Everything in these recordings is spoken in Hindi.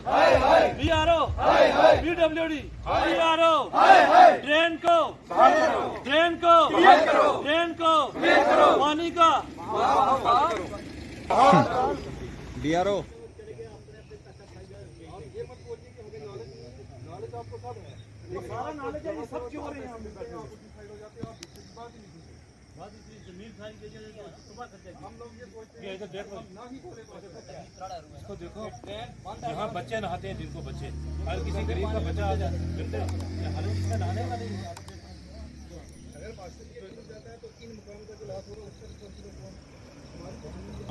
बीआरओ, पीडब्ल्यूडी, बीआरओ, ड्रेन को पानी का डीआरओ सारा नॉलेज है, ये सब क्यों हो रहे हैं? इसको देखो, यहाँ बच्चे नहाते हैं, जिनको बच्चे अगर किसी गरीब का बच्चा आ जाए हालत इसमें नहाने वाले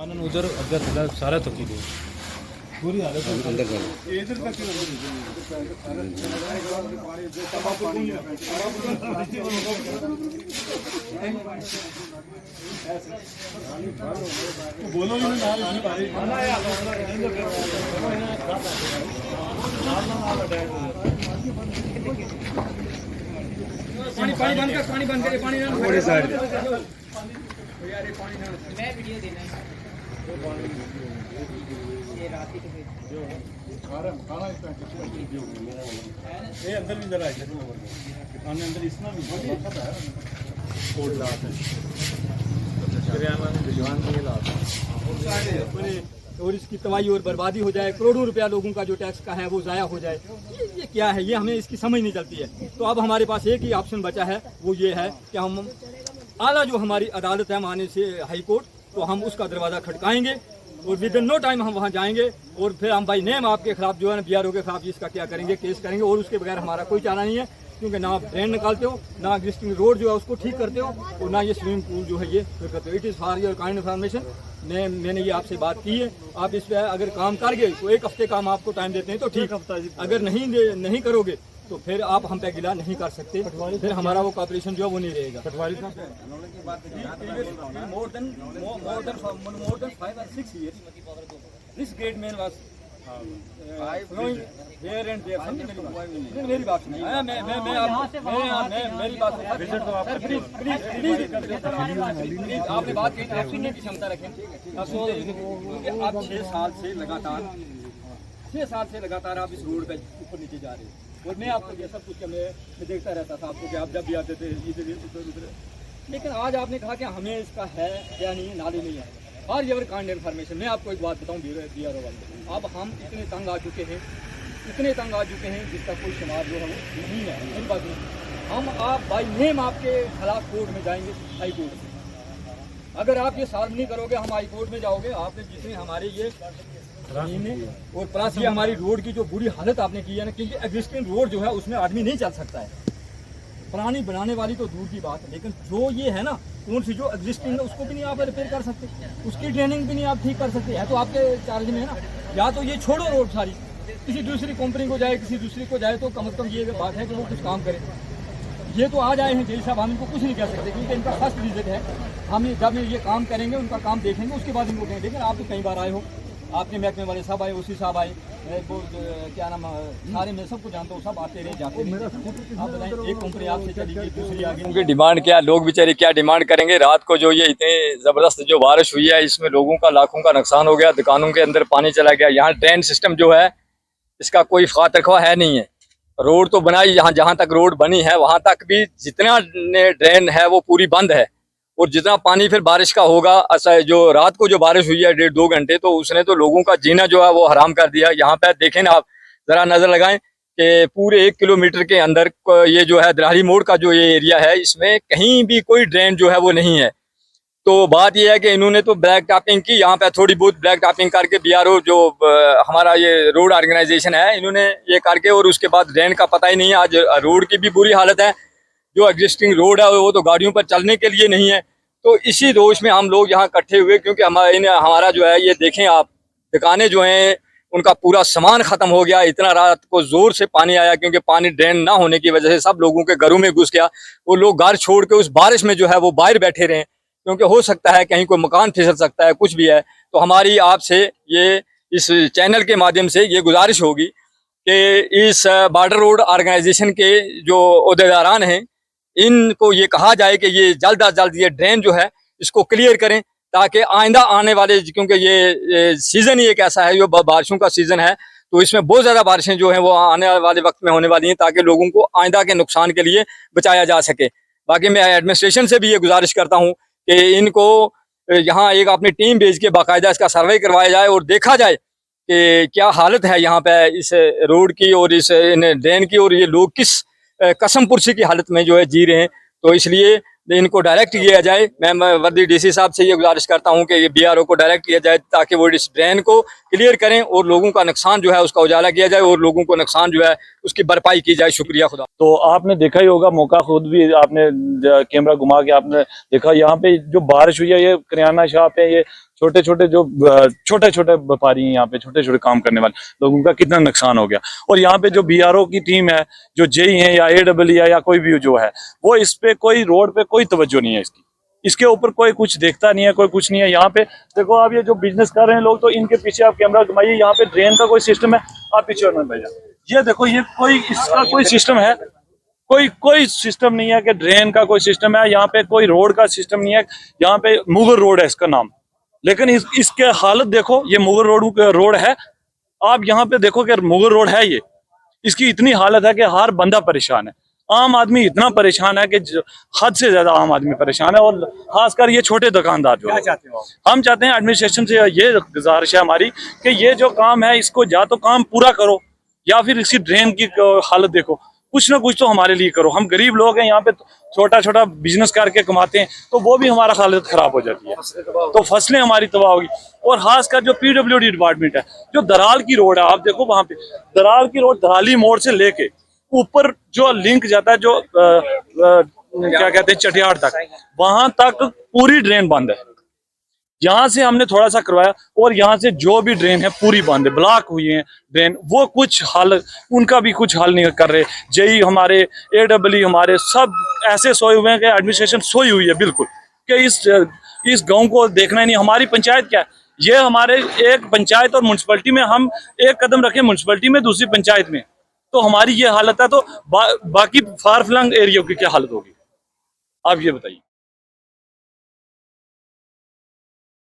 आनंद उधर अगर सारा तो की पूरी हालत अंदर इधर का क्यों बोलो ही पानी बंद कर, पानी बंद कर, पानी थोड़ी साइड मैं वीडियो देना है ये रात ही जो खाना इसका ये अंदर भी जरा है खाने अंदर इसमें भी कोड लात है किराना में भिजवान के लात और इसकी तबाही और बर्बादी हो जाए, करोड़ों रुपया लोगों का जो टैक्स का है वो ज़ाया हो जाए। ये क्या है, ये हमें इसकी समझ नहीं चलती है। तो अब हमारे पास एक ही ऑप्शन बचा है, वो ये है कि हम आला जो हमारी अदालत है माने से हाई कोर्ट, तो हम उसका दरवाज़ा खटकाएंगे और विद इन नो टाइम हम वहाँ जाएंगे और फिर हम बाई नेम आपके खिलाफ जो है ना बीआरओ के खिलाफ इसका क्या करेंगे, केस करेंगे। और उसके बगैर हमारा कोई चारा नहीं है, क्योंकि ना आप ड्रेन निकालते हो, ना एग्जिस्टिंग रोड जो है उसको ठीक करते हो, और ना ये स्विमिंग पूल जो है ये फिर करते हो। It is for your kind information. मैंने ये आपसे बात की है, आप इस पर अगर काम कर गए तो एक हफ्ते काम आपको टाइम देते हैं तो ठीक, अगर नहीं करोगे तो फिर आप हम पे गिला नहीं कर सकते, फिर हमारा वो कॉपरेशन जो है वो नहीं रहेगा। More than 5 or 6 years this great man was flowing here and there। मेरी बात सुनिए, मेरी बात प्लीज आपने बात की, आप सुनने की क्षमता रखें। क्योंकि आप 6 साल से लगातार आप इस रोड पे ऊपर नीचे जा रहे हो, और मैं आपको ये सब कुछ मैं देखता रहता था आपको कि आप जब भी आते थे इधर। लेकिन आज आपने कहा कि हमें इसका है क्या नहीं है, नाले नहीं है। और ये काइंड इन्फॉर्मेशन, मैं आपको एक बात बताऊं बीआरओ वाले, अब हम इतने तंग आ चुके हैं जिसका कोई शुमार जो है वो नहीं है। मेरी बात नहीं, हम आप बाई नेम आपके खिलाफ कोर्ट में जाएंगे, हाई कोर्ट में। अगर आप ये सॉल्व नहीं करोगे, हम हाई कोर्ट में जाओगे। आपने जितने हमारे ये और प्लस ये हमारी रोड की जो बुरी हालत आपने की है ना, क्योंकि एग्जिस्टिंग रोड जो है उसमें आदमी नहीं चल सकता है, पुरानी बनाने वाली तो दूर की बात है। लेकिन जो ये है ना, कौन सी जो एग्जिस्टिंग है उसको भी नहीं आप रिपेयर कर सकते, उसकी ड्रेनिंग भी नहीं आप ठीक कर सकते है, तो आपके चार्ज में है ना। या तो ये छोड़ो रोड सारी, किसी दूसरी कंपनी को जाए, किसी दूसरी को जाए, तो कम से कम ये बात है कि वो कुछ काम करे। ये तो आज आए हैं जैसे साहब, हम इनको कुछ नहीं कह सकते, क्योंकि इनका फर्स्ट विजिट है। हम जब ये काम करेंगे, उनका काम देखेंगे, उसके बाद इनको कहेंगे। लेकिन आप तो कई बार आए हो, आपके महकमे वाले साहब आए, उसी साहब आए, वो क्या नाम, सारे मैं सबको जानता हूँ, सब आते रहे जाते रहे। आप बताएं, एक कंपनी आपसे चली गई, दूसरी आ गई। उनकी डिमांड क्या, लोग बेचारे क्या डिमांड करेंगे। रात को जो ये इतने ज़बरदस्त जो बारिश हुई है, इसमें लोगों का लाखों का नुकसान हो गया, दुकानों के अंदर पानी चला गया। यहाँ ड्रेन सिस्टम जो है इसका कोई खात रखवा है नहीं है। रोड तो बनाई, जहाँ तक रोड बनी है वहाँ तक भी जितना ड्रेन है वो पूरी बंद है, और जितना पानी फिर बारिश का होगा, जो रात को जो बारिश हुई है 1.5-2 घंटे, तो उसने तो लोगों का जीना जो है वो हराम कर दिया। यहाँ पे देखें ना, आप जरा नजर लगाएं कि पूरे 1 किलोमीटर के अंदर ये जो है दरारी मोड़ का जो ये एरिया है, इसमें कहीं भी कोई ड्रेन जो है वो नहीं है। तो बात यह है कि इन्होंने तो ब्लैक टॉपिंग की, यहाँ पे थोड़ी बहुत ब्लैक टॉपिंग करके बीआरओ जो हमारा ये रोड ऑर्गेनाइजेशन है, इन्होंने ये करके, और उसके बाद ड्रेन का पता ही नहीं है। आज रोड की भी बुरी हालत है, जो एग्जिस्टिंग रोड है वो तो गाड़ियों पर चलने के लिए नहीं है। तो इसी रोष में हम लोग यहाँ इकट्ठे हुए, क्योंकि हमारा जो है ये देखें आप, दुकानें जो हैं उनका पूरा सामान खत्म हो गया। इतना रात को जोर से पानी आया, क्योंकि पानी ड्रेन ना होने की वजह से सब लोगों के घरों में घुस गया। वो लोग घर छोड़ के उस बारिश में जो है वो बाहर बैठे रहे, क्योंकि हो सकता है कहीं कोई मकान फिसल सकता है, कुछ भी है। तो हमारी आपसे ये इस चैनल के माध्यम से ये गुजारिश होगी कि इस बॉर्डर रोड ऑर्गेनाइजेशन के जो ओहदेदारान हैं, इनको ये कहा जाए कि ये जल्द अज जल्द ये ड्रेन जो है इसको क्लियर करें, ताकि आइंदा आने वाले, क्योंकि ये सीज़न ही एक ऐसा है जो बारिशों का सीज़न है, तो इसमें बहुत ज़्यादा बारिशें जो हैं वो आने वाले वक्त में होने वाली हैं, ताकि लोगों को आइंदा के नुकसान के लिए बचाया जा सके। बाकी मैं एडमिनिस्ट्रेशन से भी ये गुजारिश करता हूँ कि इनको यहाँ एक अपनी टीम भेज के बाकायदा इसका सर्वे करवाया जाए और देखा जाए कि क्या हालत है यहाँ पे इस रोड की और इस ड्रेन की, और ये लोग किस कसम पुरसी की हालत में जो है जी रहे हैं। तो इसलिए इनको डायरेक्ट किया जाए। मैं वर्दी डीसी साहब से ये गुजारिश करता हूँ कि ये बीआरओ को डायरेक्ट किया जाए, ताकि वो इस ड्रेन को क्लियर करें और लोगों का नुकसान जो है उसका उजाला किया जाए और लोगों को नुकसान जो है उसकी भरपाई की जाए। शुक्रिया खुदा। तो आपने देखा ही होगा, मौका खुद भी आपने कैमरा घुमा के आपने देखा, यहाँ पे जो बारिश हुई है, ये करियाना शॉप है, ये छोटे छोटे व्यापारी हैं, यहाँ पे छोटे छोटे काम करने वाले लोगों का कितना नुकसान हो गया। और यहाँ पे जो बीआरओ की टीम है, जो जेई है या AEE या कोई भी जो है, वो इस पे कोई रोड पे कोई तवज्जो नहीं है, इसके ऊपर कोई कुछ देखता नहीं है, कोई कुछ नहीं है। यहाँ पे देखो, आप ये जो बिजनेस कर रहे हैं लोग, तो इनके पीछे आप कैमरा घुमाइए, यहाँ पे ड्रेन का कोई सिस्टम है, आप पीछे में भेजा, ये देखो, ये कोई इसका कोई सिस्टम है, कोई सिस्टम नहीं है कि ड्रेन का कोई सिस्टम है। यहाँ पे कोई रोड का सिस्टम नहीं है। यहाँ पे मुगल रोड है इसका नाम, लेकिन इसके हालत देखो, ये मुगल रोड है। आप यहाँ पे देखो कि मुगल रोड है ये, इसकी इतनी हालत है कि हर बंदा परेशान है, आम आदमी इतना परेशान है कि हद से ज्यादा आम आदमी परेशान है, और खासकर ये छोटे दुकानदार जो चाहते हो। हम चाहते हैं एडमिनिस्ट्रेशन से ये गुजारिश है हमारी कि ये जो काम है इसको या तो काम पूरा करो, या फिर इसी ड्रेन की हालत देखो, कुछ ना कुछ तो हमारे लिए करो। हम गरीब लोग हैं, यहाँ पे छोटा छोटा बिजनेस करके कमाते हैं, तो वो भी हमारा हालत खराब हो जाती है, तो फसलें हमारी तबाह होगी। और खासकर जो PWD डिपार्टमेंट है, जो दराल की रोड है, आप देखो वहां पे दराल की रोड, दराली मोड़ से लेके ऊपर जो लिंक जाता है, जो क्या कहते हैं, चटियाड़ तक, वहां तक पूरी ड्रेन बंद है। यहाँ से हमने थोड़ा सा करवाया, और यहाँ से जो भी ड्रेन है पूरी बंद है, ब्लॉक हुई है ड्रेन, वो कुछ हल, उनका भी कुछ हल नहीं कर रहे। जेई हमारे, AEE हमारे, सब ऐसे सोए हुए हैं कि एडमिनिस्ट्रेशन सोई हुई है बिल्कुल, कि इस गांव को देखना ही नहीं। हमारी पंचायत क्या है, ये हमारे एक पंचायत और म्यूनसिपैलिटी में हम एक कदम रखें, म्यूनसिपैलिटी में दूसरी पंचायत में, तो हमारी ये हालत है, तो बाकी फार फ्लंग एरिया की क्या हालत होगी, आप ये बताइए।